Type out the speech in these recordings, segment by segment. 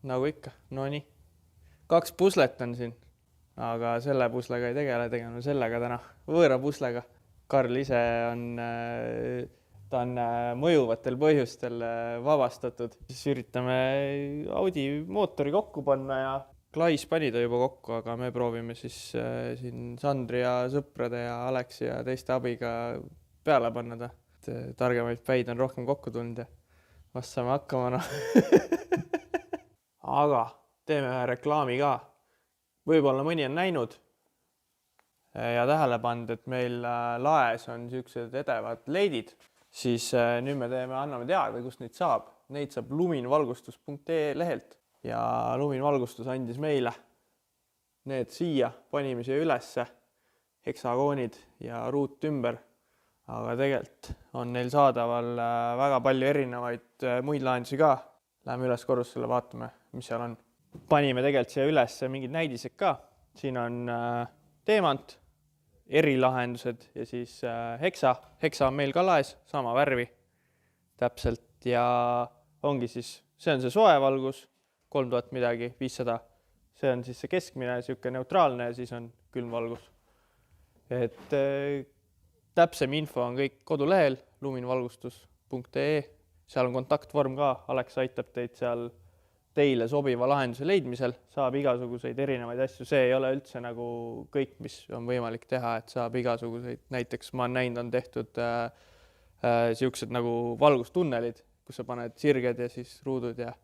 nagu ikka, no nii. 2 puslet on siin, aga selle puslega ei tegeme sellega täna, võõra puslega. Karl ise on, ta on mõjuvatel põhjustel vabastatud. Siis üritame Audi mootori kokku panna ja Klais pani ta juba kokku, aga me proovime siis siin Sandri ja sõprade ja Aleksi ja teiste abiga peale panna ta. Targemaid päid on rohkem kokku tulnud ja vast saame hakkama. Aga teeme ühe reklaami ka. Võib-olla mõni on näinud ja tähele pannud, et meil laes on niisugused edevad leidid. Siis nüüd me anname teada, kust neid saab. Neid saab luminvalgustus.ee lehelt ja Luminvalgustus andis meile need siia, panime siia ülesse, heksagoonid ja ruut ümber. Aga tegelikult on neil saadaval väga palju erinevaid muid lahendusi ka. Läheme üles korrusele, vaatame, mis seal on. Panime tegelikult siia üles mingid näidised ka. Siin on teemant, erilahendused ja siis heksa. Heksa on meil ka laes, sama värvi täpselt ja ongi siis, see on see soevalgus, 3000 midagi, 500. See on siis see keskmine, siuke neutraalne ja siis on külmvalgus. Et täpsem info on kõik kodulehel luminvalgustus.ee. Seal on kontaktvorm ka, Alex aitab teid seal teile sobiva lahenduse leidmisel, saab igasuguseid erinevaid asju. See ei ole üldse nagu kõik, mis on võimalik teha, et saab igasuguseid. Näiteks ma näinud on tehtud siuksed nagu valgustunnelid, kus sa paned sirged ja siis ruudud ja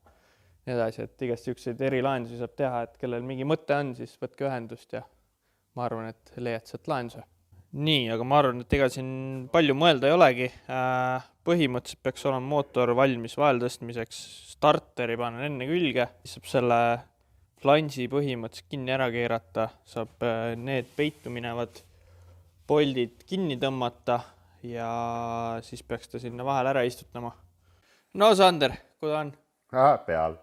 nii edasi, et igast siukseid erilahendusi saab teha, et kellel mingi mõte on, siis võtke ühendust ja ma arvan, et leiad sealt lahenduse. Nii, aga ma arvan, et ega siin palju mõelda ei olegi. Põhimõtteliselt peaks olema mootor valmis vaheltõstmiseks. Starteri panen enne külge, siis saab selle flansi põhimõtteliselt kinni ära keerata, saab need peitu minevad poldid kinni tõmmata ja siis peaks ta sinna vahel ära istutama. No Sander, kui ta on? Peal.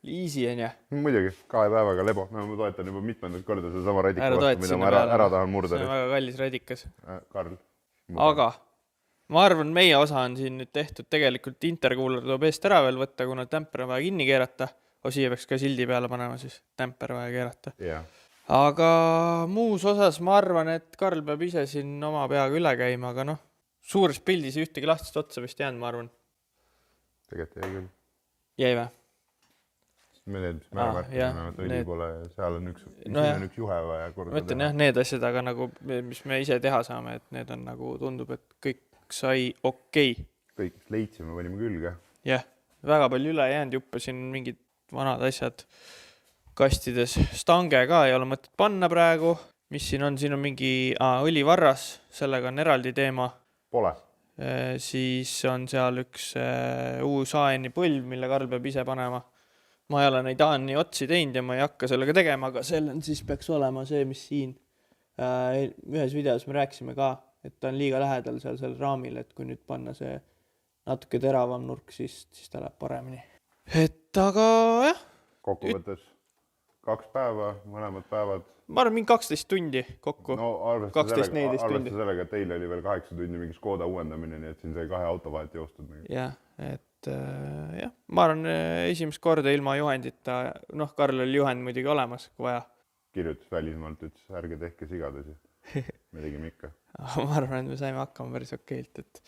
Easy on ja? Muidugi, 2 päevaga lebo. Ma toetan juba mitmendat korda seda sama radika vastu, mida ma ära tahan murda. See on väga kallis radikas. Karl. Aga ma arvan, meie osa on siin nüüd tehtud. Tegelikult interkuuler tuleb eest ära veel võtta, kuna tämper on vaja kinni keerata. Siia peaks ka sildi peale panema, siis tämper vaja keerata. Yeah. Aga muus osas ma arvan, et Karl peab ise siin oma peaga üle käima, aga suures pildis ühtegi lahtist otsa vist jäänud, ma arvan. Tegelikult jäi küll. Jäi või? Me need, mis määrab õli pole, seal on üks juhe vaja korda teha. Mõtlen jah, need asjad, aga nagu, mis me ise teha saame, et need on nagu tundub, et kõik sai okei. Kõik, mis leidsime, panime külge. Jah, väga palju üle jäänud juppe, siin mingid vanad asjad kastides. Stange ka ei ole mõtet panna praegu. Mis siin on mingi õlivarras, sellega on eraldi teema. Pole. Siis on seal üks uus AN-i põlv, mille Karl peab ise panema. Ma ei ole neid AN-i otsi teinud ja ma ei hakka sellega tegema, aga sellel siis peaks olema see, mis siin ühes videos me rääkisime ka, et ta on liiga lähedal seal raamil, et kui nüüd panna see natuke teravam nurk, siis ta läheb paremini. Et aga jah. Kokkuvõttes 2 päeva, mõlemad päevad. Ma arvan, mingi 12 tundi kokku. No arvesta sellega, et teil oli veel 8 tundi mingi Škoda uuendamine, nii et siin sai 2 auto vahet joostud. Jah, et jah, ma arvan esimest korda ilma juhendita, Karl oli juhend muidugi olemas, kui vaja. Kirjutas välismaalt, ütles, ärge tehke sigadusi. Me tegime ikka. Ma arvan, et me saime hakkama päris okeilt, et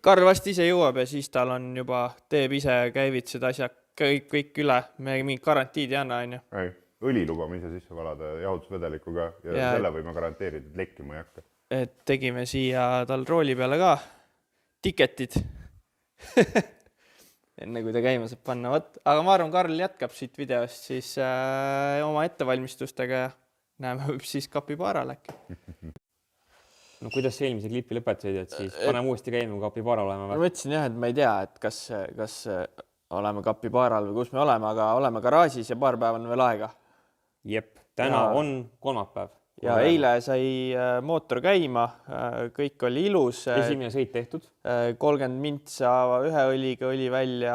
Karl vast ise jõuab ja siis tal on juba, teeb ise käivitsed asjad kõik üle, me mingi garantiid ei anna, on ju. Ei, õli lubame ise sisse valada jahutusvedelikuga ja selle võime garanteerida, et lekkima ei hakka. Et tegime siia tal rooli peale ka tiketid. Enne kui ta käima saab panna. Aga ma arvan, Karl jätkab siit videost siis oma ettevalmistustega ja näeme võib siis Capybara äkki. No kuidas see eelmise klipi lõpetasid, et siis paneme uuesti käima Capybara olema? Ma mõtlesin jah, et ma ei tea, et kas oleme Capybaral või kus me oleme, aga oleme garaažis ja paar päeva on veel aega. Jep, täna on kolmapäev. Ja eile sai mootor käima, kõik oli ilus. Esimene sõit tehtud. 30 mintsa ühe õliga oli välja,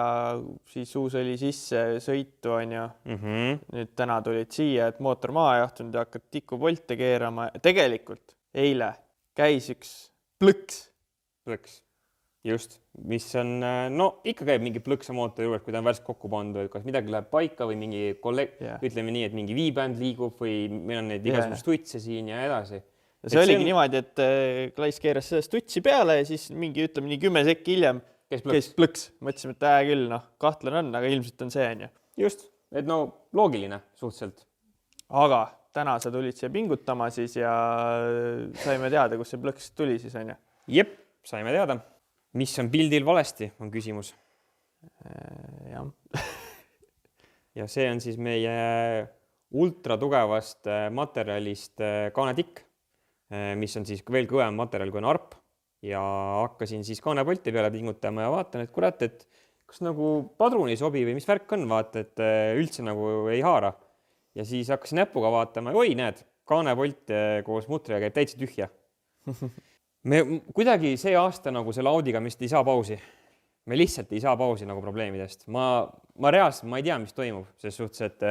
siis uus õli sisse sõitu on ju. Nüüd täna tulid siia, et mootor maa jahtunud ja hakkad tikupolte keerama. Tegelikult eile käis üks plõks. just, mis on, no ikka käib mingi plõksa mootori juures, kui ta on värsk kokku pandud, kas midagi läheb paika või mingi ütleme nii, et mingi viibänd liigub või meil on neid igasugust tutse siin ja edasi. Ja see oligi niimoodi, et Klais keeras seda stutsi peale ja siis mingi, ütleme nii 10 sekki hiljem käis plõks. Mõtlesime, et küll, kahtlen on, aga ilmselt on see, on ju. Just, et no loogiline suhteliselt. Aga täna sa tulid siia pingutama siis ja saime teada, kus see plõks tuli siis, on ju? Jep, saime teada. Mis on pildil valesti, on küsimus. Jah. Ja see on siis meie ultratugevast materjalist kaanetikk, mis on siis veel kõvem materjal kui on arp. Ja hakkasin siis kaanepolti peale pingutama ja vaatan, et kurat, et kas nagu padrun ei sobi või mis värk on, vaata, et üldse nagu ei haara. Ja siis hakkasin näpuga vaatama, oi näed, kaanepolt koos mutriga käib täitsa tühja. Me kuidagi see aasta nagu selle Audiga me ei saa pausi. Me lihtsalt ei saa pausi nagu probleemidest. Ma reaalselt, ma ei tea, mis toimub, selles suhtes, et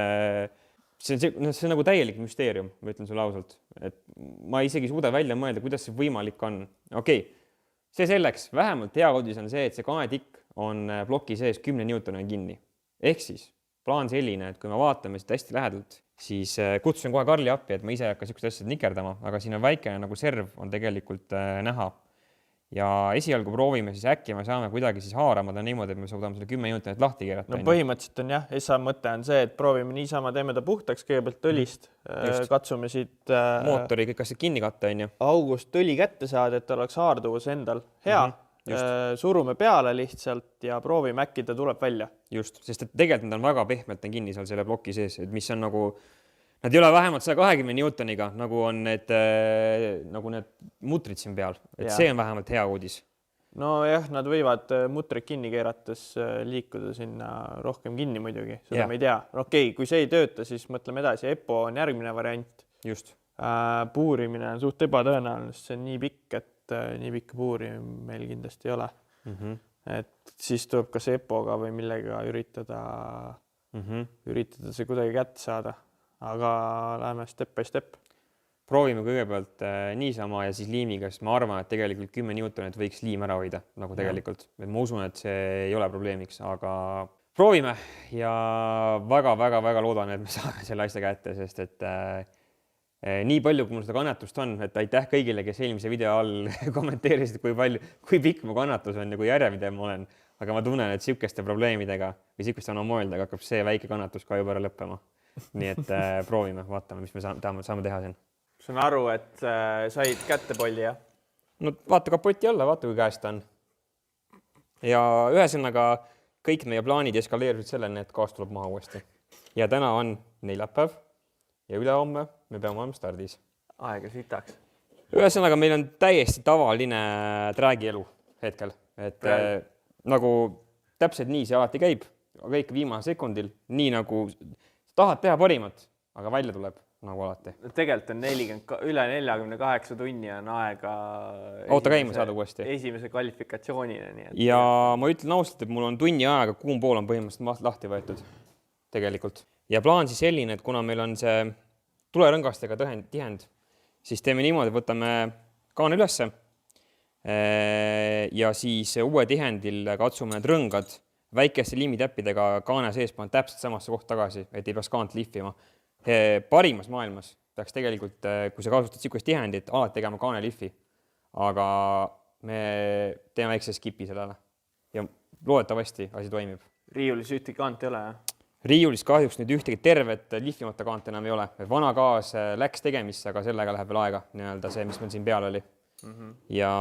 see on nagu täielik müsteerium, ma ütlen sulle ausalt. Et ma isegi suuda välja mõelda, kuidas see võimalik on. Okei, see selleks, vähemalt hea uudis on see, et see kaanetikk on ploki sees 10 Newtoni kinni. Ehk siis plaan selline, et kui me vaatame seda hästi lähedalt, siis kutsun kohe Karli appi, et ma ise hakka sihukest asjad nikerdama, aga siin on väikene nagu serv on tegelikult näha. Ja esialgu proovime, siis äkki me saame kuidagi siis haaramada niimoodi, et me suudame selle 10 Newtonit lahti keerata. No põhimõtteliselt on jah, esa mõte on see, et proovime niisama, teeme ta puhtaks kõigepealt õlist, katsume siit mootori kõik asjad kinni katta, on ju. August õli kätte saada, et oleks haarduvus endal hea. Surume peale lihtsalt ja proovime, äkki ta tuleb välja. Just, sest et tegelikult nad on väga pehmelt kinni seal selle ploki sees, et mis on nagu, nad ei ole vähemalt 120 Newtoniga, nagu on need mutrid siin peal. Et see on vähemalt hea uudis. No jah, nad võivad mutrid kinni keerates liikuda sinna rohkem kinni muidugi, seda me ei tea. Okei, kui see ei tööta, siis mõtleme edasi. EPO on järgmine variant. Just. Puurimine on suht ebatõenäoline, see on nii pikk, et nii pikka puuri meil kindlasti ei ole. Et siis tuleb kas EPO-ga või millega üritada see kuidagi kätte saada. Aga läheme step by step. Proovime kõigepealt niisama ja siis liimiga, sest ma arvan, et tegelikult 10 Newtonit võiks liim ära hoida, nagu tegelikult. Et ma usun, et see ei ole probleemiks, aga proovime ja väga loodan, et me saame selle asja kätte, sest et nii palju, kui mul seda kannatust on, et aitäh kõigile, kes eelmise video all kommenteerisid, kui pikk mu kannatus on ja kui järjepidev ma olen. Aga ma tunnen, et sihukeste probleemidega või sihukeste anomaalidega hakkab see väike kannatus ka juba ära lõppema. Nii et proovime, vaatame, mis me saame teha siin. Saan aru, et said kättepolli, jah? No vaata kapoti alla, vaata kui käest on. Ja ühesõnaga kõik meie plaanid eskaleerusid selleni, et gaas tuleb maha uuesti. Ja täna on neljapäev ja ülehomme me peame olema stardis. Aega sitaks. Ühesõnaga meil on täiesti tavaline träägielu hetkel. Et nagu täpselt nii see alati käib, kõik viimase sekundil, nii nagu tahad teha parimat, aga välja tuleb nagu alati. Tegelikult on üle 48 tunni on aega auto käima saada uuesti. Esimese kvalifikatsioonina. Nii et... Ja ma ütlen ausalt, et mul on tunni ajaga kuum pool on põhimõtteliselt lahti võetud tegelikult. Ja plaan siis selline, et kuna meil on see tulerõngastega tihend, siis teeme niimoodi, võtame kaane ülesse ja siis uue tihendil katsume need rõngad väikeste liimitäppidega kaane sees pannud täpselt samasse koht tagasi, et ei peaks kaant lihvima. Parimas maailmas peaks tegelikult, kui sa kasutad sihukest tihendit, alati tegema kaane lihvi, aga me teeme väikse skipi sellele ja loodetavasti asi toimib. Riiulis ühtegi kaant ei ole, jah? Riiulis kahjuks nüüd ühtegi tervet lihvimata kaant enam ei ole. Vana gaas läks tegemisse, aga sellega läheb veel aega, nii-öelda see, mis meil siin peal oli. Ja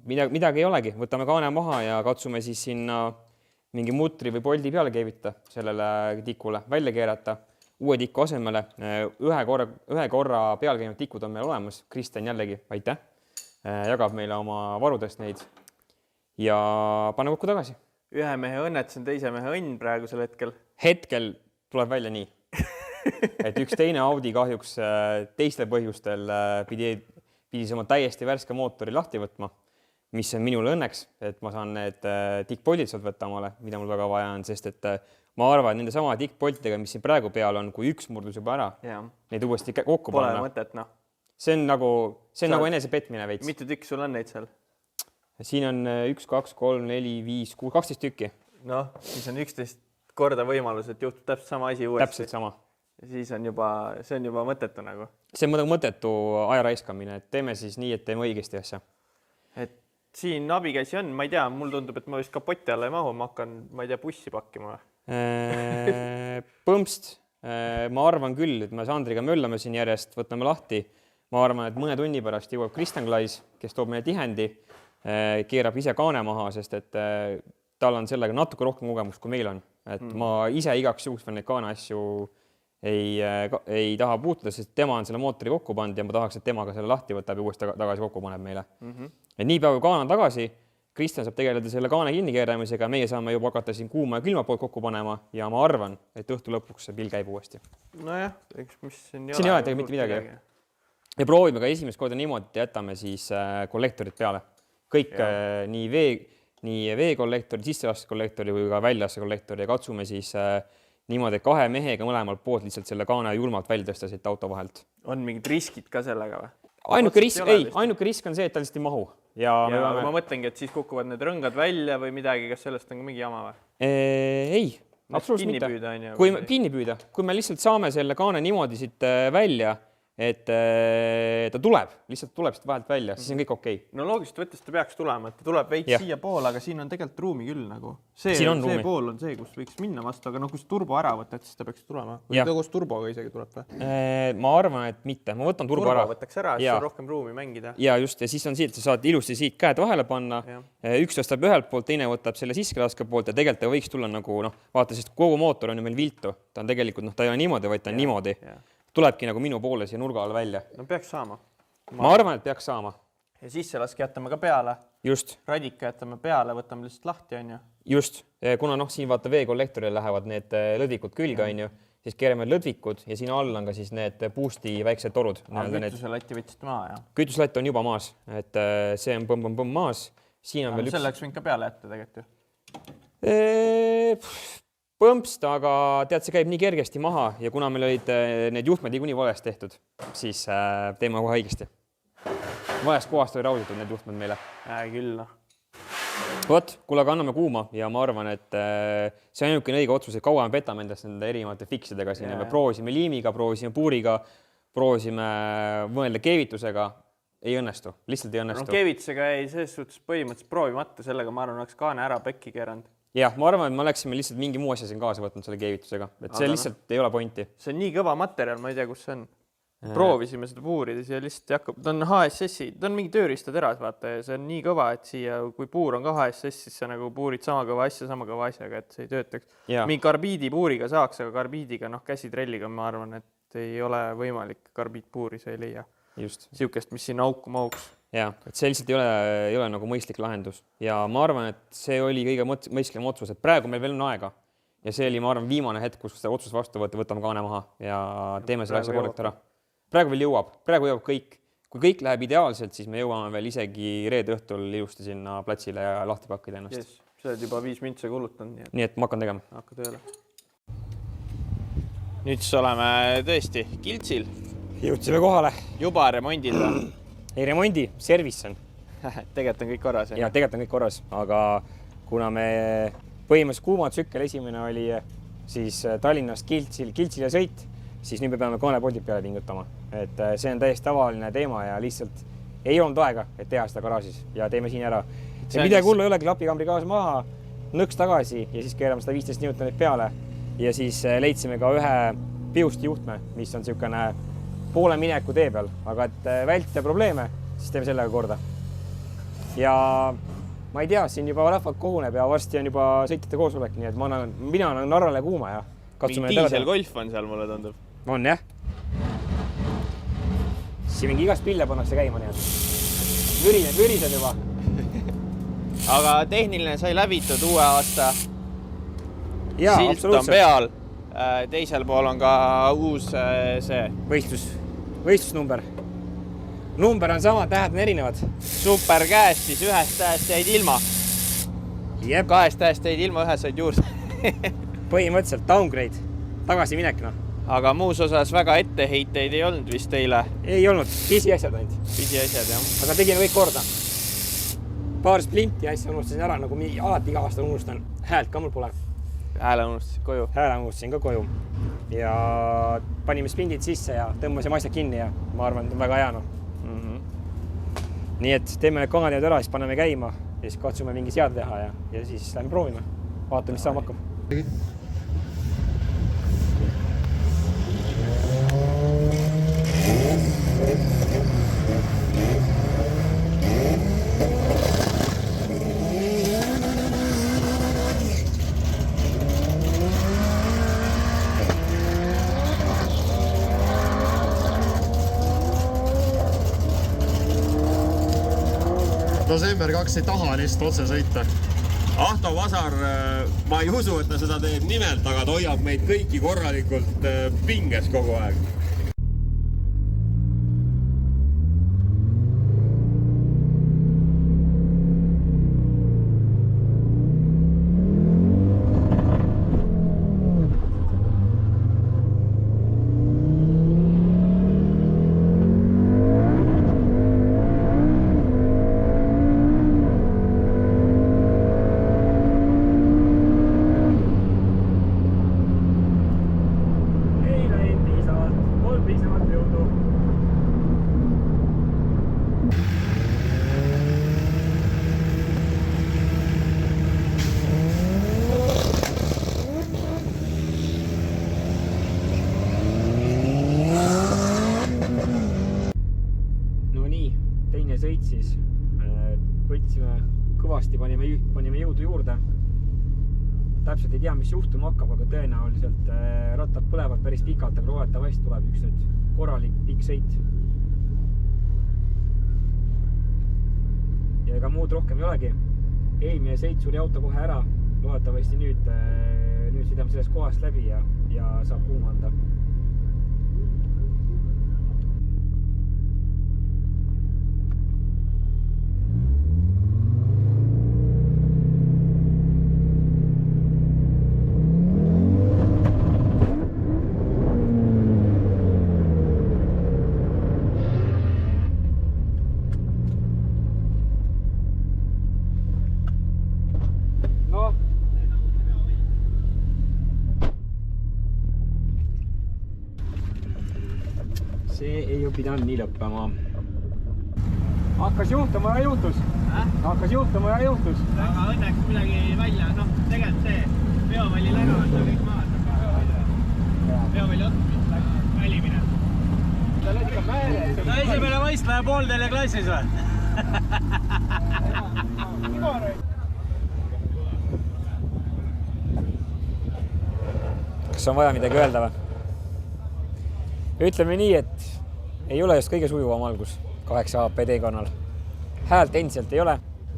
midagi ei olegi. Võtame kaane maha ja katsume siis sinna mingi mutri või poldi peale keevita sellele tikule, välja keerata, uue tiku asemele. Ühe korra peal käinud tikud on meil olemas. Kristjan jällegi, aitäh, jagab meile oma varudest neid ja pane kokku tagasi. Ühe mehe õnnetus on teise mehe õnn praegusel hetkel. Hetkel tuleb välja nii, et üks teine Audi kahjuks teistel põhjustel pidi oma täiesti värske mootori lahti võtma, mis on minul õnneks, et ma saan need tikkpoldid sealt võtta omale, mida mul väga vaja on, sest et ma arvan, et nende sama tikkpoltidega, mis siin praegu peal on, kui üks murdus juba ära, neid uuesti kokku panna. Pole mõtet, noh. See on nagu enesepetmine veits. Mitu tükk sul on neid seal? siin on 1, 2, 3, 4, 5, 6, 12 tükki. Noh, siis on 11 korda võimalus, et juhtub täpselt sama asi uuesti. Täpselt sama. Ja siis on juba mõttetu nagu. See on mõttetu aja raiskamine, et teeme siis nii, et teeme õigesti asja. Et siin abikäsi on, ma ei tea, mul tundub, et ma vist kapotti alla ei mahu, ma hakkan, ma ei tea, bussi pakkima. Põmpst, ma arvan küll, et me Sandriga möllame siin järjest, võtame lahti. Ma arvan, et mõne tunni pärast jõuab Kristjan Klais, kes toob meile tihendi, keerab ise kaane maha, sest et tal on sellega natuke rohkem kogemus, kui meil on. Et ma ise igaks juhuks veel neid kaane asju ei taha puutuda, sest tema on selle mootori kokku pannud ja ma tahaks, et temaga selle lahti võtab ja uuesti tagasi kokku paneb meile. Et nii päev, kui kaan on tagasi, Kristjan saab tegeleda selle kaane kinni keeramisega, meie saame juba hakata siin kuuma ja külma poolt kokku panema ja ma arvan, et õhtu lõpuks see pill käib uuesti. Nojah, mis siin ei ole tegelikult mitte midagi. Ja proovime ka esimest korda niimoodi, et jätame siis kollektorid peale. Kõik nii veekollektori, sisselasse kollektori või ka väljasse kollektori ja katsume siis niimoodi 2 mehega mõlemalt poolt lihtsalt selle kaane julmalt välja tõsta siit auto vahelt. On mingid riskid ka sellega või? Ainuke risk on see, et ta lihtsalt ei mahu. Ja ma mõtlengi, et siis kukuvad need rõngad välja või midagi, kas sellest on ka mingi jama või? Ei, absoluutselt mitte. Kinni püüda. Kui me lihtsalt saame selle kaane niimoodi siit välja, et ta lihtsalt tuleb siit vahelt välja, siis on kõik okei. No loogiliselt võttes ta peaks tulema, et ta tuleb veits siia poole, aga siin on tegelikult ruumi küll nagu. See pool on see, kus võiks minna vastu, aga kus turbo ära võtta, siis ta peaks tulema. Või ta koos turboga isegi tuleb või? Ma arvan, et mitte. Ma võtan turbo ära. Turbo võtaks ära, siis on rohkem ruumi mängida. Ja just, ja siis on siit, sa saad ilusti siit käed vahele panna. Üks tõstab ühelt poolt, teine võtab selle siskelaske poolt ja tegelikult ta võiks tulla nagu, vaata, sest kogu mootor on ju meil viltu. Ta on tegelikult, ta ei ole niimoodi, vaid ta on niimoodi. Tulebki nagu minu poole siia nurga all välja. No peaks saama. Ma arvan, et peaks saama. Ja sisselaske jätame ka peale. Just. Radika jätame peale, võtame lihtsalt lahti, on ju. Just. Kuna siin vaata veekollektorile lähevad need lõdvikud külge, on ju, siis keerame lõdvikud ja siin all on ka siis need boosti väiksed torud. Kütuselatti võtsite maa, jah? Kütuselatti on juba maas, et see on põmm maas. Siin on veel üks... Selleks võin ka peale jätta tegelikult ju. Põmpst, aga tead, see käib nii kergesti maha ja kuna meil olid need juhtmed niikuinii valest tehtud, siis teeme kohe õigesti. Valest kohast oli rauditud need juhtmed meile. Küll. Võt, kuule, aga anname kuuma ja ma arvan, et see on ainukene õige otsus, et kaua me petame endast nende erinevate fiksidega siin. Me proovisime liimiga, proovisime puuriga, proovisime mõelda keevitusega. Ei õnnestu, lihtsalt ei õnnestu. No keevitusega ei selles suhtes põhimõtteliselt proovimata, sellega ma arvan, oleks kaane ära pekki keeranud. Jah, ma arvan, et me oleksime lihtsalt mingi muu asja siin kaasa võtnud selle keevitusega. Et see lihtsalt ei ole pointi. See on nii kõva materjal, ma ei tea, kus see on. Proovisime seda puurides ja lihtsalt jakkab. Ta on HSS-i, ta on mingi tööriistateras, vaata, ja see on nii kõva, et siia, kui puur on ka HSS, siis sa nagu puurid sama kõva asjaga, et see ei töötaks. Mingi karbiidi puuriga saaks, aga karbiidiga, käsitrelliga ma arvan, et ei ole võimalik karbiidpuuri, see ei leia. Just. Siukest, mis siin auku mauks. Ja, et see lihtsalt ei ole nagu mõistlik lahendus. Ja ma arvan, et see oli kõige mõistlikum otsus, et praegu meil veel on aega. Ja see oli, ma arvan, viimane hetk, kus see otsus vastu võtta, võtame kaane maha ja teeme selle asja korrekt ära. Praegu veel jõuab kõik. Kui kõik läheb ideaalselt, siis me jõuame veel isegi reede õhtul ilusti sinna platsile ja lahti pakkida ennast. Yes, see oled juba 5 mintse kulutanud. Nii et ma hakkan tegema. Hakka tööle. Nüüd siis oleme tõesti Kiltsil. Jõudsime kohale. Juba remondilda. Ei remondi, service on. Tegelikult on kõik korras. Ja tegelikult on kõik korras, aga kuna me põhimõtteliselt kuumatsükkel esimene oli siis Tallinnast Kiltsile sõit, siis nüüd me peame kaanepoldid peale pingutama. Et see on täiesti tavaline teema ja lihtsalt ei olnud aega, et teha seda garaažis ja teeme siin ära. Midagi hullu ei ole, klapikambri gaas maha, nõks tagasi ja siis keerame seda 15 Newtonit peale ja siis leidsime ka ühe piusti juhtme, mis on niisugune poole mineku tee peal, aga et vältida probleeme, siis teeme sellega korda. Ja ma ei tea, siin juba rahvalt kohuneb ja varsti on juba sõitjate koosolek, nii et mina annan Narrale kuuma ja katsume... Mingi diiselgolf on seal, mulle tundub. On, jah. Siin mingi igast pille pannakse käima, nii et vürised juba. Aga tehniline sai läbitud uue aasta. Jaa, silt on peal. Teisel pool on ka uus see... Võistlusnumber. Number on sama, tähed on erinevad. Super käest, siis ühest tähest jäid ilma. Jep. 2 tähest jäid ilma, ühe said juurde. Põhimõtteliselt downgrade, tagasi minekna. Aga muus osas väga etteheiteid ei olnud vist teile? Ei olnud, pisiasjad ainult. Pisiasjad, jah. Aga tegime kõik korda. paar splinti ja siis unustasin ära, nagu alati iga aasta unustan. Häält ka mul pole. Hääle unustasid koju? Hääle unustasin ka koju. Ja panime splindid sisse ja tõmbasime asjad kinni ja ma arvan, et on väga hea. Nii et teeme need kanganeid ära, siis paneme käima ja siis katsume mingi seade teha ja siis lähme proovime. Vaatame, mis saama hakkab. No see MR2 ei taha lihtsalt otse sõita. Ahto Vasar, ma ei usu, et ta seda teeb nimelt, aga ta hoiab meid kõiki korralikult pinges kogu aeg. Sõit siis, võtsime kõvasti, panime jõudu juurde. Täpselt ei tea, mis juhtuma hakkab, aga tõenäoliselt rattad põlevad päris pikalt, aga loodetavasti tuleb üks nüüd korralik pikk sõit. Ja ega muud rohkem ei olegi. Eelmine sõit suri auto kohe ära. Loodetavasti nüüd sõidame sellest kohast läbi ja saab kuuma anda. See ei ole pidanud nii lõppema. Hakkas juhtuma ja juhtus. Hakkas juhtuma ja juhtus. Aga õnneks midagi välja, tegelikult see veovalli läga on kõik maha. Veovalli otmist välimine. Ta lõtkab mäele. Ta esimene võistleja poolteile klassis või? Kas on vaja midagi öelda või? Ütleme nii, et ei ole just kõige sujuvam algus 8 APD kannal. Häält endiselt ei ole,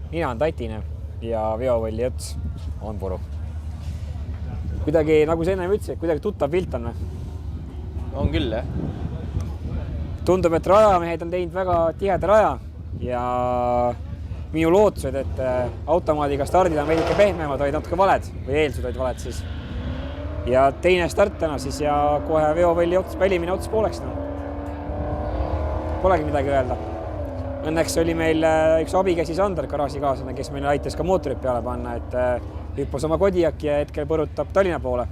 nina on tatine ja veovalli ots on puru. Kuidagi, nagu sa enne ütlesid, kuidagi tuttav pilt on või? On küll, jah. Tundub, et rajamehed on teinud väga tiheda raja ja minu lootused, et automaadiga stardid on veidike pehmemad, olid natuke valed või eelsud olid valed siis. Ja teine start täna siis ja kohe veovalli ots, välimine ots pooleks. Polegi midagi öelda. Õnneks oli meil üks abikäsi Sander garaažikaaslane, kes meile aitas ka mootorit peale panna, et hüppas oma Kodiaki ja hetkel põrutab Tallinna poole.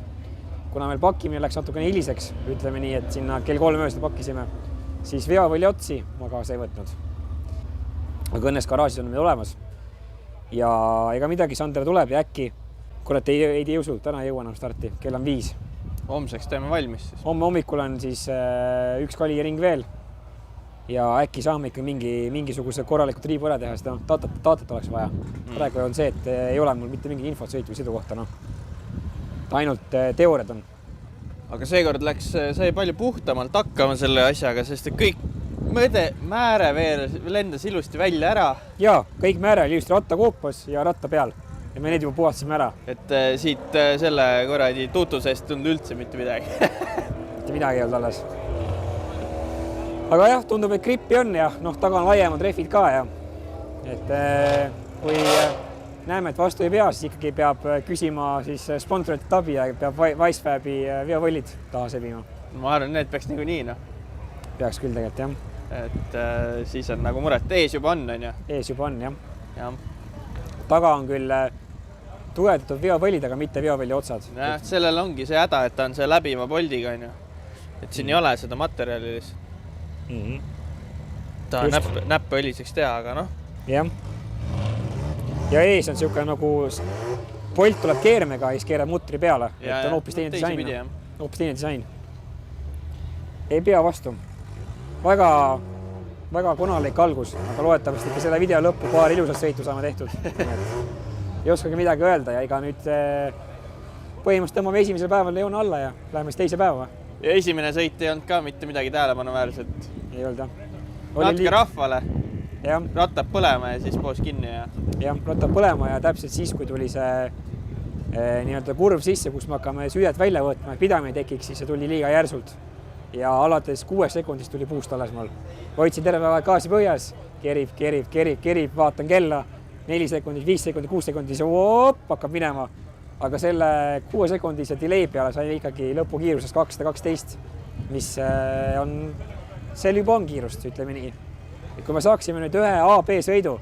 Kuna meil pakkimine läks natukene hiliseks, ütleme nii, et sinna kell 3 öösel pakkisime, siis veovalli otsi ma kaasa ei võtnud. Aga õnneks garaažis on meil olemas. Ja ega midagi, Sander tuleb ja äkki kurat, ei usu, täna ei jõua enam starti, kell on 5. Homseks teeme valmis siis. Homme hommikul on siis üks kaliring veel ja äkki saame ikka mingisuguse korraliku triibu ära teha, seda datat oleks vaja. Praegu on see, et ei ole mul mitte mingi infot sõitu või sõidu kohta. Ainult teooriad on. Aga seekord sai palju puhtamalt hakkama selle asjaga, sest kõik määre veel lendas ilusti välja ära. Jaa, kõik määre oli just rattakoopas ja ratta peal. Ja me need juba puhastasime ära. Et siit selle korradi tuutusest tundnud üldse mitte midagi. Mitte midagi ei olnud alles. Aga jah, tundub, et grippi on ja taga on laiemad rehvid ka ja et kui näeme, et vastu ei pea, siis ikkagi peab küsima siis sponsorite tabi ja peab Wisefabi veovõllid taha sebima. Ma arvan, need peaks niikuinii, Peaks küll tegelikult, jah. Et siis on nagu muret. Ees juba on, on ju? Ees juba on, jah. Jah. taga on küll tugevdatud veopõlid, aga mitte veopõlli otsad. Sellel ongi see häda, et ta on see läbiva poldiga, on ju. Et siin ei ole seda materjali lihtsalt. Ta näppe õliseks teha, aga noh. Jah. Ja ees on siuke nagu polt tuleb keermega ja siis keerab mutri peale. Et on hoopis teine disain. Hoopis teine disain. Ei pea vastu. Väga konalik algus, aga loetavasti ikka selle video lõppu paar ilusat sõitu saame tehtud. Ei oskagi midagi öelda ja ega nüüd põhimõtteliselt tõmbame esimesel päeval joone alla ja läheme siis teise päeva. Ja esimene sõit ei olnud ka mitte midagi tähelepanuväärselt. Ei olnud, jah. Natuke rahvale. Ja. Rattab põlema ja siis poos kinni. Ja, rattab põlema ja täpselt siis, kui tuli see nii-öelda kurv sisse, kus me hakkame süüdet välja võtma, et pidamine tekiks, siis see tuli liiga järsult. Ja alates 6 sekundist tuli puust alles mul. Hoidsin terve aeg gaasi põhjas, kerib, vaatan kella, 4 sekundit, 5 sekundit, 6 sekundit, siis hakkab minema. Aga selle 6 sekundise delay peale sai ikkagi lõpukiiruses 212, mis on, seal juba on kiirust, ütleme nii. Et kui me saaksime nüüd ühe A-B sõidu,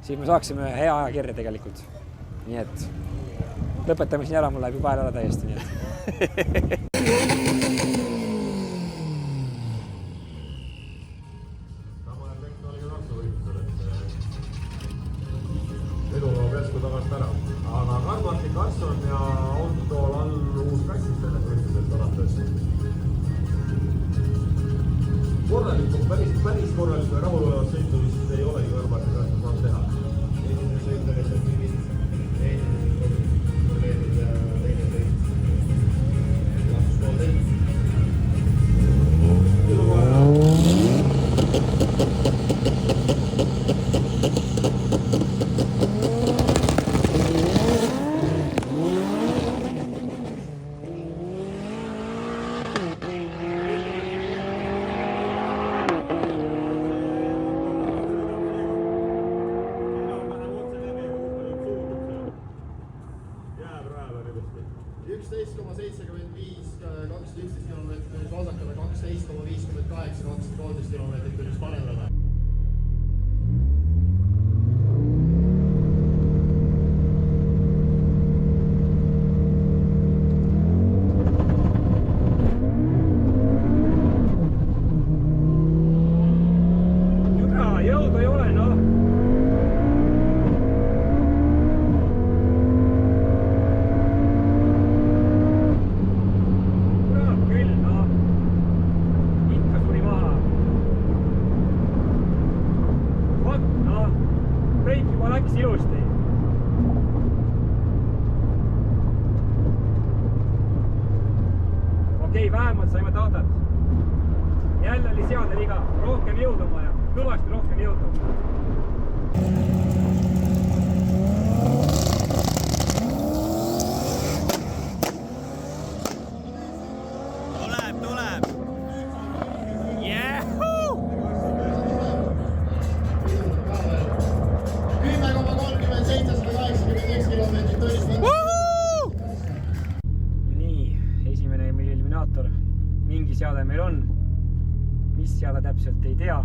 siis me saaksime hea aja kirja tegelikult. Nii et lõpetame siin ära, mul läheb juba ära täiesti. Nii et. Eduloo kesku tagasi ära. Aga Karl-Martin Karsson ja Autol all uus kassis selles võistlusest alates. Korralikult, päris korralikult ja rahulolevat sõitu vist ei olegi Karl-Martin Karsson saanud teha. Esimene sõit oli lihtsalt mingid probleemid ja teine sõit. Lastus pool teinud. Okei, vähemalt saime taotat. Jälle oli seade viga. Rohkem jõudu vaja. Kõvasti rohkem jõudu. Tuleb. Jehuu! 10,3781 kilomeetrit tunnis. Esimene meil eliminaator, mingi seade meil on, mis seade täpselt ei tea.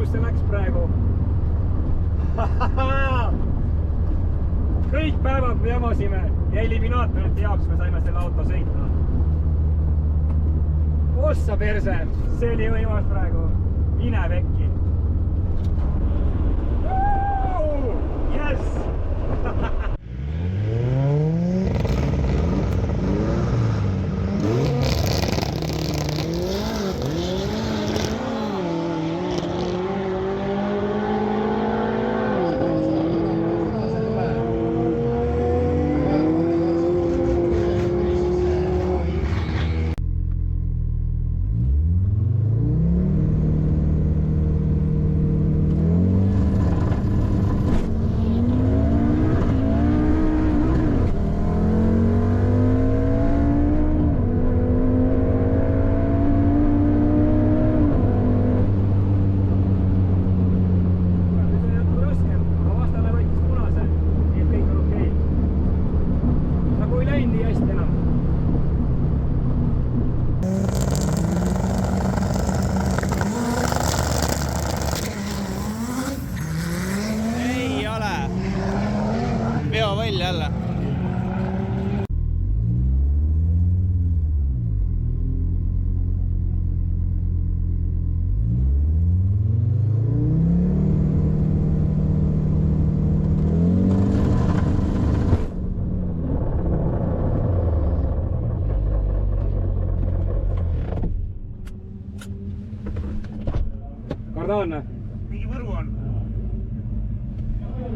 Kus see läks praegu? Kõik päevad me jamasime ja eliminaatorite jaoks me saime selle auto sõitma. Ossa perse, see oli võimas praegu. Mine vekki. Yes! ta on? mingi Võru on.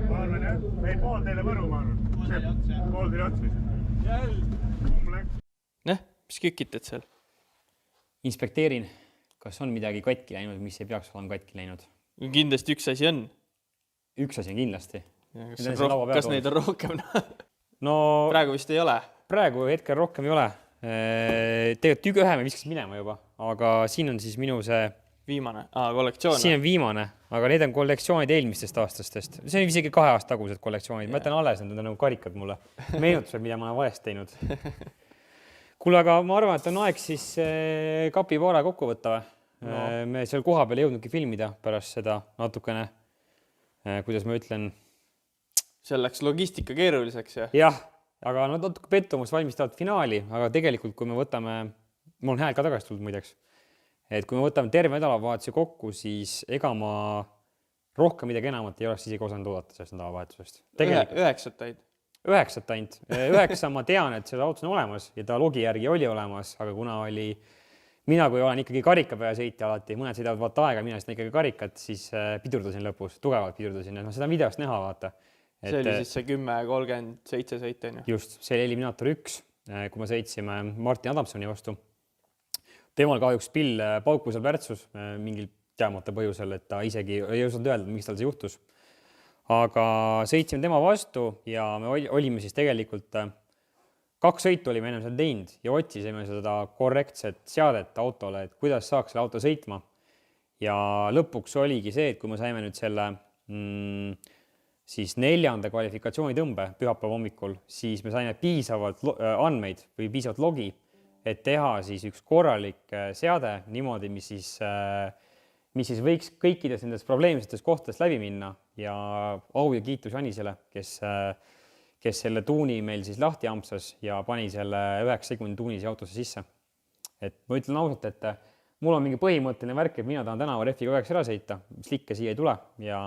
Ma arvan jah, ei pool teile Võru, ma arvan. Pool teile ots vist. Mis kükitad seal? Inspekteerin, kas on midagi katki läinud, mis ei peaks olema katki läinud. Kindlasti üks asi on. Üks asi on kindlasti. Kas neid on rohkem? No praegu vist ei ole. Praegu hetkel rohkem ei ole. Tegelikult ühe me viskas minema juba, aga siin on siis minu see viimane, kollektsioon. Siin on viimane, aga need on kollektsioonid eelmistest aastastest. See on isegi 2 aasta tagused kollektsioonid. Ma jätan alles, need on nagu karikad mulle. Meenutused, mida ma olen valesti teinud. Kuule, aga ma arvan, et on aeg siis kapivaara kokku võtta. Me seal koha peal ei jõudnudki filmida pärast seda natukene, kuidas ma ütlen. See läks logistika keeruliseks, jah? Jah, aga natuke pettumus valmistavad finaali, aga tegelikult kui me võtame, mul on hääl ka tagasi tulnud muideks, et kui me võtame terve nädalavahetuse kokku, siis ega ma rohkem midagi enamat ei oleks isegi osanud oodata sellest nädalavahetusest. 9 ainult. 9 ma tean, et seda autos on olemas ja ta logi järgi oli olemas, aga kuna oli, mina kui olen ikkagi karikapea sõitja alati, mõned sõidavad vaata aega, mina sõidan ikkagi karikat, siis pidurdasin lõpus, tugevalt pidurdasin. Seda videost näha, vaata. See oli siis see 10.37 sõit, on ju? Just, see oli eliminaator 1, kui me sõitsime Martin Adamsoni vastu. Temal kahjuks pill paukusel värtsus mingil teamata põhjusel, et ta isegi ei osanud öelda, miks tal see juhtus. Aga sõitsime tema vastu ja me olime siis tegelikult 2 sõitu olime ennem seda teinud ja otsisime seda korrektset seadet autole, et kuidas saaks selle auto sõitma. Ja lõpuks oligi see, et kui me saime nüüd selle siis 4. kvalifikatsioonitõmbe pühapäeva hommikul, siis me saime piisavalt andmeid või piisavalt logi, et teha siis üks korralik seade niimoodi, mis siis võiks kõikides nendes probleemsetes kohtades läbi minna ja au ja kiitus Janisele, kes selle tuuni meil siis lahti ampsas ja pani selle 9 sekundi tuunisi autosse sisse. Et ma ütlen ausalt, et mul on mingi põhimõtteline värk, et mina tahan tänava refiga 9 ära sõita, slikke siia ei tule ja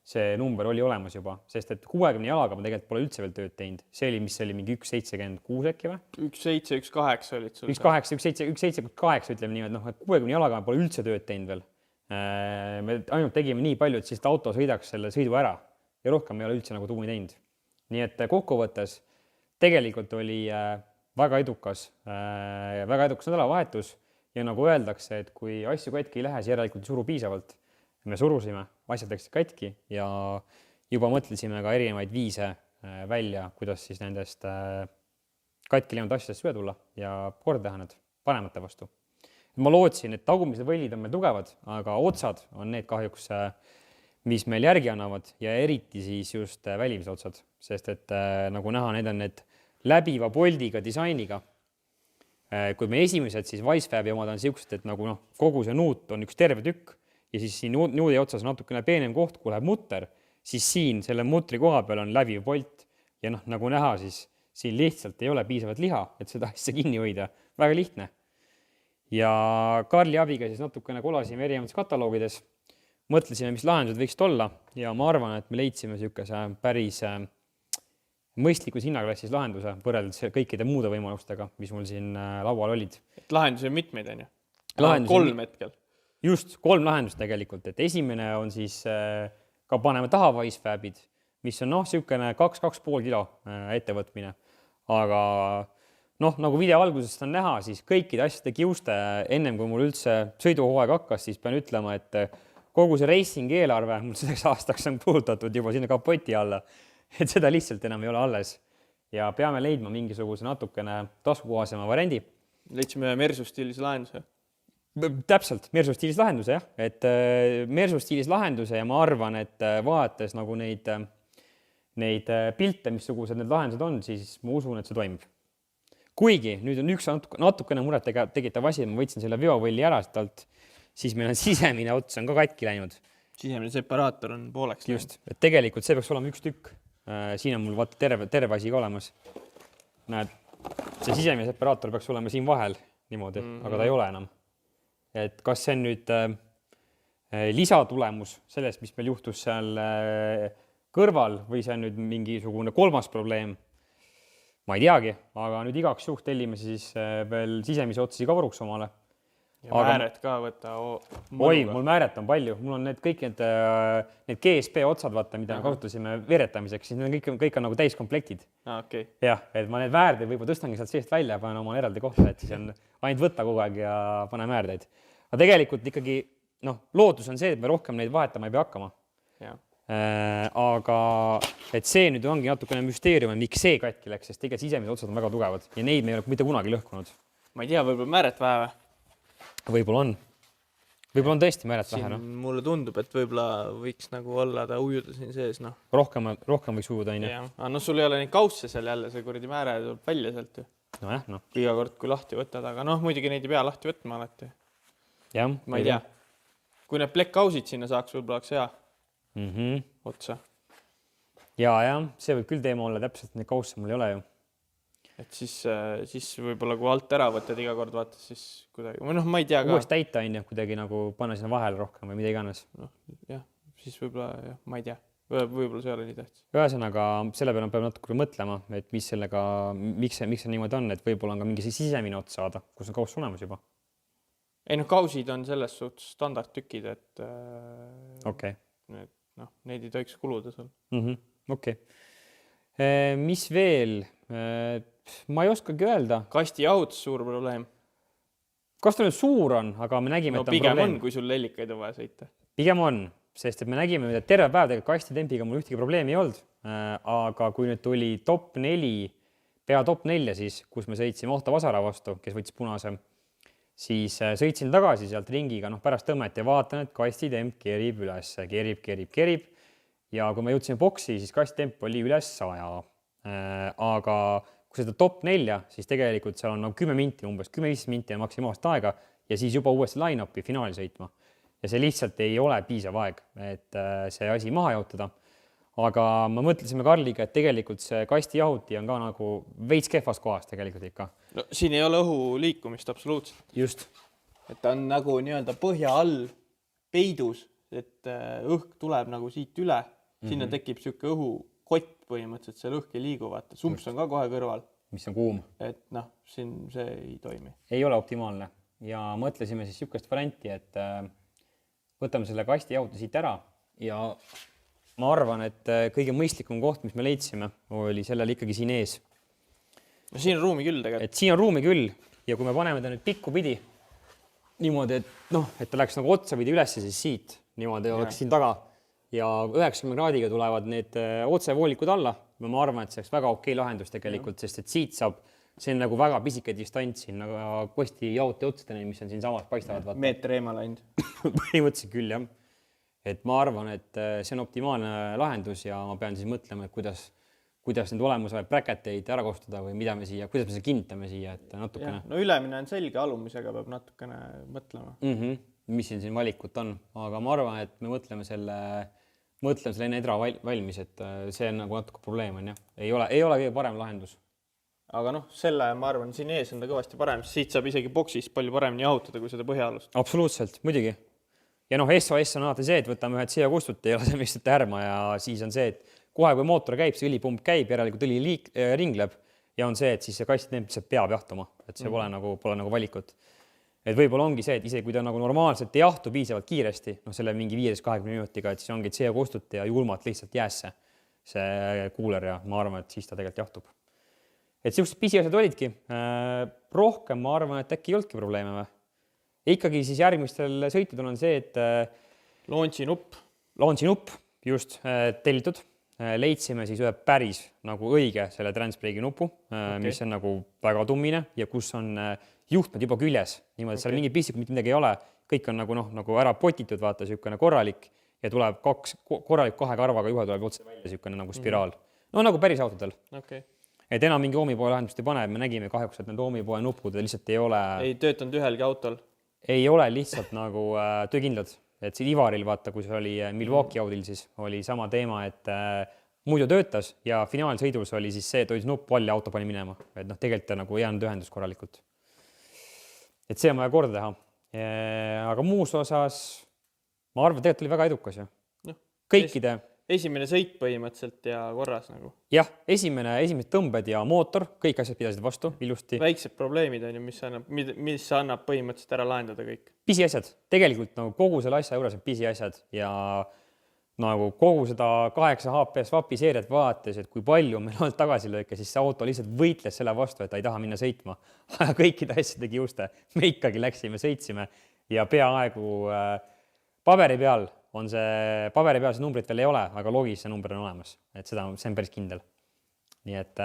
see number oli olemas juba, sest et 60 jalaga ma tegelikult pole üldse veel tööd teinud. See oli, mis oli mingi 1.76 äkki või? 1.7, 1.8 olid sul. 1.8, ütleme nii, et 60 jalaga ma pole üldse tööd teinud veel. Me ainult tegime nii palju, et siis auto sõidaks selle sõidu ära ja rohkem ei ole üldse nagu tuuni teinud. Nii et kokkuvõttes tegelikult oli väga edukas nädalavahetus ja nagu öeldakse, et kui asju katki ei lähe, siis järelikult ei suru piisavalt. Me surusime, asjad läksid katki ja juba mõtlesime ka erinevaid viise välja, kuidas siis nendest katki läinud asjadest üle tulla ja kord teha need panemate vastu. Ma lootsin, et tagumised võllid on meil tugevad, aga otsad on need kahjuks, mis meil järgi annavad ja eriti siis just välimise otsad, sest et nagu näha, need on need läbiva poldiga disainiga. Kui me esimesed siis Wisefabi omad on siuksed, et nagu kogu see nuut on üks terve tükk ja siis siin nuudi otsas natukene peenem koht, kui läheb mutter, siis siin selle mutri koha peal on läbiv polt ja nagu näha, siis siin lihtsalt ei ole piisavalt liha, et seda asja kinni hoida. Väga lihtne. Ja Karli abiga siis natukene kolasime erinevates kataloogides, mõtlesime, mis lahendused võiksid olla ja ma arvan, et me leidsime niisuguse päris mõistlikus hinnaklassis lahenduse võrreldes kõikide muude võimalustega, mis mul siin laual olid. Et lahendusi on mitmeid, on ju? 3 hetkel. Just, 3 lahendust tegelikult. Et esimene on siis ka paneme taha Wisefabid, mis on niisugune 2-2,5 kilo ettevõtmine. Aga nagu video algusest on näha, siis kõikide asjade kiuste ennem kui mul üldse sõiduhooaeg hakkas, siis pean ütlema, et kogu see racing eelarve mul selleks aastaks on puudutatud juba sinna kapoti alla, et seda lihtsalt enam ei ole alles. Ja peame leidma mingisuguse natukene taskukohasema variandi. Leidsime Mersu stiilis lahenduse. Täpselt, Mersu stiilis lahenduse, jah. Et Mersu stiilis lahenduse ja ma arvan, et vaadates nagu neid pilte, missugused need lahendused on, siis ma usun, et see toimub. Kuigi nüüd on üks natukene muret tegitav asi, ma võtsin selle veovõlli ära talt, siis meil on sisemine ots on ka katki läinud. Sisemine separaator on pooleks. Just, et tegelikult see peaks olema üks tükk. Siin on mul vaata terve asi ka olemas. Näed, see sisemine separaator peaks olema siin vahel niimoodi, aga ta ei ole enam. Et kas see on nüüd lisatulemus sellest, mis meil juhtus seal kõrval või see on nüüd mingisugune 3. probleem? Ma ei teagi, aga nüüd igaks juht tellime siis veel sisemise otsi ka varuks omale. ja Aga- määret ka võtta oi, mul määret on palju, mul on need kõik need GSP otsad, vaata, mida me kasutasime veeretamiseks, siis need kõik on nagu täiskomplektid. okei. Jah, et ma need väärdeid võib-olla tõstangi sealt seest välja ja panen omale eraldi kohta, et siis on ainult võtta kogu aeg ja pane väärdeid. Aga tegelikult ikkagi, lootus on see, et me rohkem neid vahetama ei pea hakkama. Jah. Aga et see nüüd ongi natukene müsteerium, miks see katki läks, sest tegelikult sisemised otsad on väga tugevad ja neid me ei ole mitte kunagi lõhkunud. Ma ei tea, võib-olla määret vähe või? Võib-olla on tõesti määret vähe, Siin mulle tundub, et võib-olla võiks nagu olla ta ujuda siin sees, Rohkem võiks ujuda, on ju. Aga sul ei ole neid kausse seal jälle, see kuradi määre tuleb välja sealt ju. Nojah, Iga kord, kui lahti võtad, aga muidugi neid ei pea lahti võtma alati. jah. Ma ei tea. Kui need plekkausid sinna saaks, võib-olla oleks hea otsa. Ja, see võib küll teema olla täpselt, neid kausse mul ei ole ju. Et siis võib-olla kui alt ära võtad iga kord, vaata siis kuidagi, või ma ei tea ka. Uuesti täita, on ju, kuidagi nagu panna sinna vahele rohkem või mida iganes. Jah, siis võib-olla, ma ei tea. Võib-olla see oli nii tähtis. Ühesõnaga, selle peale peab natuke mõtlema, et mis sellega, miks see niimoodi on, et võib-olla on ka mingi sisemine ots saada, kus on kauss olemas juba. Ei kausid on selles suhtes standardtükid, et Okei. neid ei tohiks kuluda sul. Okei. Mis veel? Ma ei oskagi öelda. Kasti jahutus suur probleem. Kas ta nüüd suur on, aga me nägime, et on pigem probleem. on, kui sul lellikaid on vaja sõita. Pigem on, sest et me nägime, et terve päev tegelikult kastitempiga mul ühtegi probleemi ei olnud. Aga kui nüüd tuli top 4, pea top 4 siis, kus me sõitsime Ohta Vasara vastu, kes võttis punase, siis sõitsin tagasi sealt ringiga, pärast tõmmet ja vaatan, et kastitemp kerib üles, kerib. Ja kui me jõudsime boksi, siis kastitemp oli üles 100. Aga kui seda top 4, siis tegelikult seal on 10 minti, umbes 10-15 minti on maksimaalset aega ja siis juba uuesti line-upi finaali sõitma. Ja see lihtsalt ei ole piisav aeg, et see asi maha jahutada. Aga me mõtlesime Karliga, et tegelikult see kasti jahuti on ka nagu veits kehvas kohas tegelikult ikka. No, siin ei ole õhu liikumist absoluutselt. Just. Et ta on nagu nii-öelda põhja all peidus, et õhk tuleb nagu siit üle. Sinna tekib siuke õhukott põhimõtteliselt, seal õhk ei liigu, vaata. Sumps on ka kohe kõrval. Mis on kuum. Et siin see ei toimi. Ei ole optimaalne. Ja mõtlesime siis siukest varianti, et võtame selle kasti jahuti siit ära ja ma arvan, et kõige mõistlikum koht, mis me leidsime, oli sellel ikkagi siin ees. No siin on ruumi küll tegelikult. Et siin on ruumi küll ja kui me paneme ta nüüd pikku pidi niimoodi, et ta läks nagu otsa pidi üles siis siit, niimoodi oleks siin taga ja 90 kraadiga tulevad need otsevoolikud alla. Ma arvan, et see oleks väga okei lahendus tegelikult, sest et siit saab, see on nagu väga pisike distants siin nagu kosti jahuti otsadeni, mis on siin samas paistavad. Vaata. Meeter eemal ainult. Põhimõtteliselt küll, jah. Et ma arvan, et see on optimaalne lahendus ja ma pean siis mõtlema, et kuidas need olemused bräketeid ära kostada või mida me siia, kuidas me see kinnitame siia, et natukene. No ülemine on selge, alumisega peab natukene mõtlema. Mis siin valikut on, aga ma arvan, et me mõtleme selle enne edra valmis, et see on nagu natuke probleem on, jah. Ei ole kõige parem lahendus. Aga selle ma arvan, siin ees on ta kõvasti parem, siit saab isegi boksis palju paremini jahutada kui seda põhjaalust. Absoluutselt, muidugi. Ja SOS on alati see, et võtame ühed siia kustut ja laseme lihtsalt härma ja siis on see, et kohe kui mootor käib, see õlipump käib, järelikult õli ringleb ja on see, et siis see kastitemp lihtsalt peab jahtuma, et see pole nagu valikut. Et võib-olla ongi see, et isegi kui ta nagu normaalselt ei jahtu piisavalt kiiresti, selle mingi 15-20 minutiga, et siis ongi CO kustut ja julmalt lihtsalt jäässe see kuuler ja ma arvan, et siis ta tegelikult jahtub. Et sellised pisiasjad olidki. Rohkem ma arvan, et äkki ei olnudki probleeme või? Ikkagi siis järgmistel sõitudel on see, et launchi nupp just tellitud. Leidsime siis ühe päris nagu õige selle transbreaki nupu, mis on nagu väga tummine ja kus on juhtmed juba küljes. Niimoodi, seal mingi pistik, mitte midagi ei ole. Kõik on nagu ära potitud, vaata, siukene korralik ja tuleb korralik 2 karvaga juhe tuleb otse välja, siukene nagu spiraal. No nagu päris autodel. Et enam mingi Oomi poe lahendust ei pane, me nägime kahjuks, et need Oomi poe nupud lihtsalt ei ole... Ei töötanud ühelgi autol. Ei ole lihtsalt nagu töökindlad. Et siin Ivaril, vaata, kui see oli Milwaukee Audil, siis oli sama teema, et muidu töötas ja finaalsõidus oli siis see, et hoidis nupp all ja auto pani minema. Et tegelikult nagu ei jäänud ühendus korralikult. Et see on vaja korda teha. Aga muus osas, ma arvan, tegelikult oli väga edukas ju. esimene sõit põhimõtteliselt ja korras nagu. jah, esimesed tõmbed ja mootor, kõik asjad pidasid vastu ilusti. Väiksed probleemid on ju, mis annab põhimõtteliselt ära lahendada kõik. Pisiasjad, tegelikult nagu kogu selle asja juures on pisiasjad ja nagu kogu seda 8 HP swapi seeriat vaates, et kui palju meil olnud tagasilööke, siis see auto lihtsalt võitles selle vastu, et ta ei taha minna sõitma. Aga kõikide asjadegi juuste. Me ikkagi läksime, sõitsime ja peaaegu paberi peal see numbrit veel ei ole, aga logis see number on olemas, et see on päris kindel. Nii et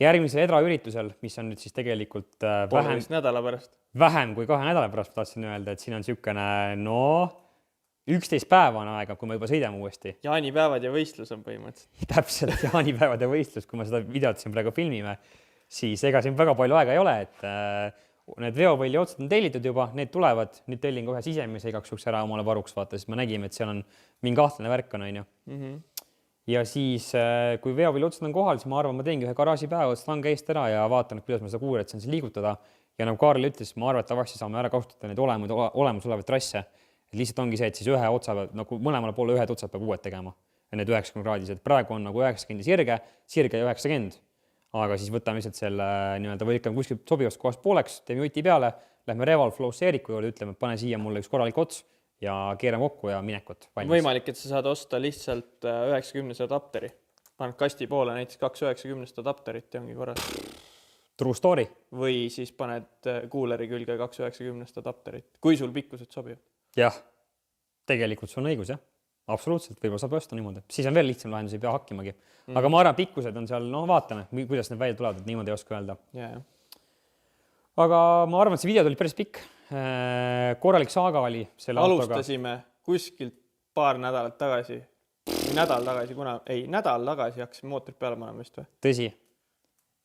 järgmisel Edra üritusel, mis on nüüd siis tegelikult nädala pärast. Vähem kui 2 nädala pärast tahtsin öelda, et siin on niisugune 11 päeva on aega, kui me juba sõidame uuesti. Jaanipäevad ja võistlus on põhimõtteliselt. Täpselt, jaanipäevad ja võistlus, kui me seda videot siin praegu filmime, siis ega siin väga palju aega ei ole, et need veopõlli otsad on tellitud juba, need tulevad, nüüd tellin kohe sisemise igaks juhuks ära omale varuks vaata, siis me nägime, et seal on mingi kahtlane värk on ju. Ja siis, kui veopõlli otsad on kohal, siis ma arvan, ma teengi ühe garaažipäeva, lange eest ära ja vaatan, kuidas ma seda kuuret saan liigutada. Ja nagu Kaarl ütles, ma arvan, et tavasti saame ära kasutada neid olemusolevaid trasse. Et lihtsalt ongi see, et siis ühe otsa peab, nagu mõlemale poole ühed otsad peab uued tegema. Ja need 90 kraadised. Praegu on nagu 90 sirge ja 90. Aga siis võtame lihtsalt selle nii-öelda või ikka kuskilt sobivast kohast pooleks, teeme juti peale, lähme Reval Flow seeriku juurde, ütleme, et pane siia mulle üks korralik ots ja keerame kokku ja minekut. Võimalik, et sa saad osta lihtsalt 90 adapteri. Paned kasti poole näiteks 2 90 adapterit ja ongi korras. True story. Või siis paned kuuleri külge 2 90 adapterit, kui sul pikkused sobivad. Jah, tegelikult sul on õigus, jah. Absoluutselt, võib-olla saab osta niimoodi. Siis on veel lihtsam lahendus, ei pea hakkimagi. Aga ma arvan, pikkused on seal, vaatame, kuidas need välja tulevad, et niimoodi ei oska öelda. Aga ma arvan, et see video tuli päris pikk. Korralik saaga oli selle alustasime kuskilt paar nädalat tagasi. Nädal tagasi hakkasime mootorit peale panema vist või? Tõsi.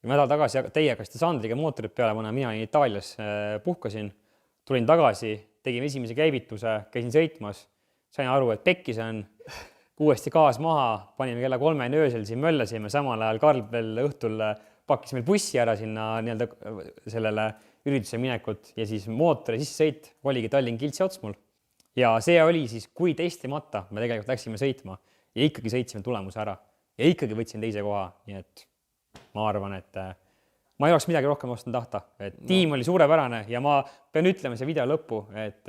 Nädal tagasi teie hakkasite Sandriga mootorit peale panema, mina olin Itaalias, puhkasin, tulin tagasi, tegime esimese käivituse, käisin sõitmas. Sain aru, et pekkis on, uuesti gaas maha, panime kella 3 öösel, siin möllasime, samal ajal Karl veel õhtul pakkis meil bussi ära sinna nii-öelda sellele ürituse minekut ja siis mootori sisse sõit oligi Tallinn-Kiltsi ots mul. Ja see oli siis, kui testimata, me tegelikult läksime sõitma ja ikkagi sõitsime tulemuse ära ja ikkagi võtsin teise koha, nii et ma arvan, et ma ei oleks midagi rohkem ostnud tahta, et tiim oli suurepärane ja ma pean ütlema see video lõppu, et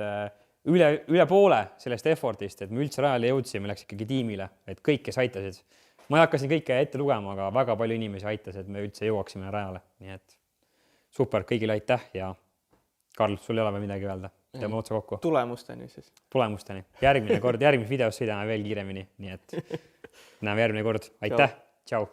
üle poole sellest effortist, et me üldse rajale jõudsime, läks ikkagi tiimile, et kõik, kes aitasid. Ma ei hakka siin kõike ette lugema, aga väga palju inimesi aitas, et me üldse jõuaksime rajale. Nii et super, kõigile aitäh ja Karl, sul ei ole midagi öelda. Teeme otsa kokku. Tulemusteni siis. Tulemusteni. Järgmine kord, järgmises videos sõidame veel kiiremini. Nii et näeme järgmine kord. Aitäh. Tšau.